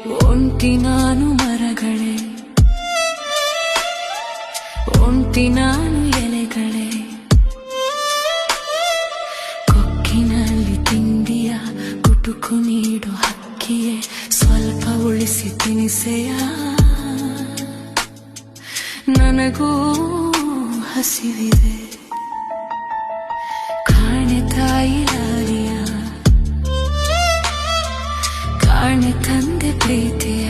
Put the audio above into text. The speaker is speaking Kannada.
ಒಂಟಿ ನಾನು ಮರಗಳೇ, ಒಂಟಿ ನಾನು ಎಲೆಗಳೇ, ಕೊಕ್ಕಿನಲ್ಲಿ ತಿಂಡಿಯ ಗುಟುಕು ನೀಡು ಹಕ್ಕಿಯೇ, ಸ್ವಲ್ಪ ಉಳಿಸಿ ತಿನಿಸೆಯ, ನನಗೂ ಹಸಿವಿದೆ. ಕಾಣೆ ತಾಯಿ ಲಾಲಿಯ, ಕಾಣೆ ತಂದೆ ಪ್ರೀತಿಯ.